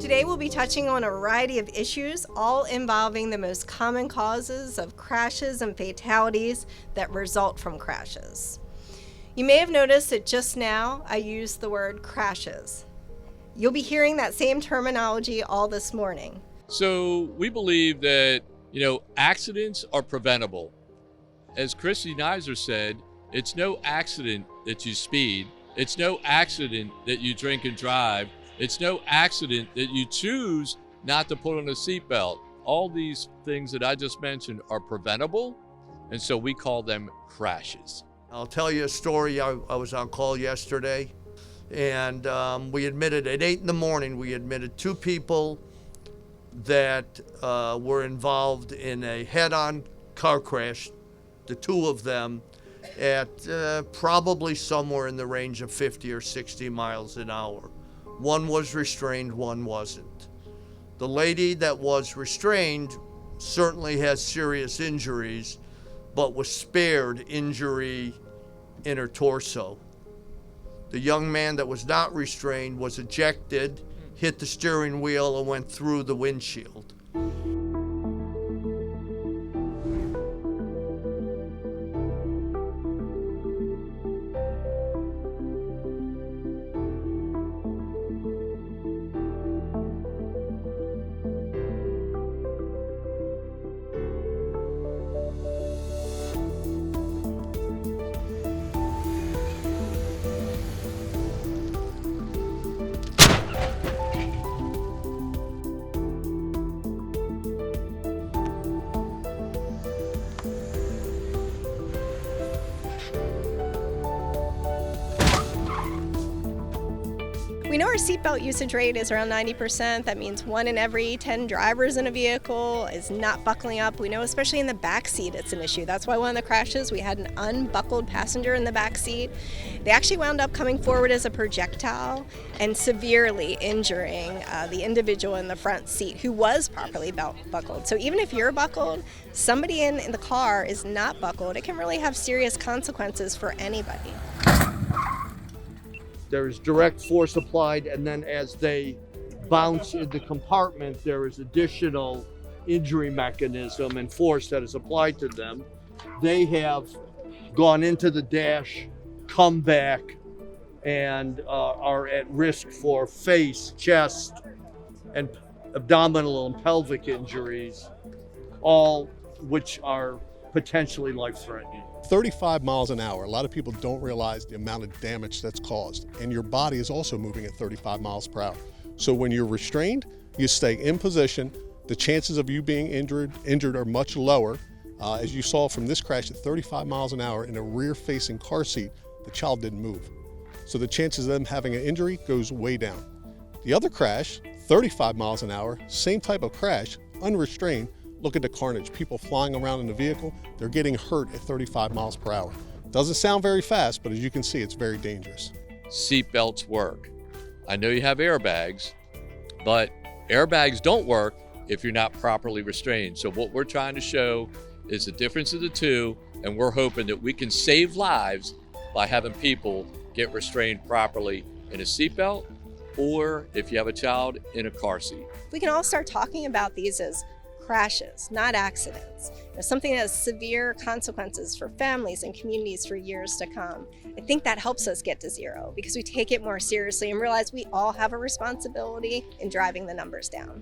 Today we'll be touching on a variety of issues, all involving the most common causes of crashes and fatalities that result from crashes. You may have noticed that just now I used the word crashes. You'll be hearing that same terminology all this morning. So we believe that, accidents are preventable. As Christy Nizer said, it's no accident that you speed. It's no accident that you drink and drive. It's no accident that you choose not to put on a seatbelt. All these things that I just mentioned are preventable, and so we call them crashes. I'll tell you a story. I was on call yesterday, and we admitted at 8 in the morning, we admitted 2 people that were involved in a head-on car crash, the 2 of them, at probably somewhere in the range of 50 or 60 miles an hour. One was restrained, one wasn't. The lady that was restrained certainly has serious injuries, but was spared injury in her torso. The young man that was not restrained was ejected, hit the steering wheel, and went through the windshield. We know our seatbelt usage rate is around 90%. That means 1 in every 10 drivers in a vehicle is not buckling up. We know especially in the back seat it's an issue. That's why one of the crashes, we had an unbuckled passenger in the back seat. They actually wound up coming forward as a projectile and severely injuring the individual in the front seat who was properly buckled. So even if you're buckled, somebody in the car is not buckled, it can really have serious consequences for anybody. There is direct force applied, and then as they bounce in the compartment, there is additional injury mechanism and force that is applied to them. They have gone into the dash, come back, and are at risk for face, chest, and abdominal and pelvic injuries, all which are potentially life-threatening. 35 miles an hour. A lot of people don't realize the amount of damage that's caused, and your body is also moving at 35 miles per hour. So when you're restrained, you stay in position. The chances of you being injured are much lower. As you saw from this crash at 35 miles an hour in a rear-facing car seat, the child didn't move. So the chances of them having an injury goes way down. The other crash, 35 miles an hour, same type of crash, unrestrained. Look at the carnage. People flying around in the vehicle, they're getting hurt at 35 miles per hour. Doesn't sound very fast, but as you can see, it's very dangerous. Seatbelts work. I know you have airbags, but airbags don't work if you're not properly restrained. So what we're trying to show is the difference of the two, and we're hoping that we can save lives by having people get restrained properly in a seatbelt, or if you have a child, in a car seat. We can all start talking about these as crashes, not accidents. Something that has severe consequences for families and communities for years to come. I think that helps us get to zero because we take it more seriously and realize we all have a responsibility in driving the numbers down.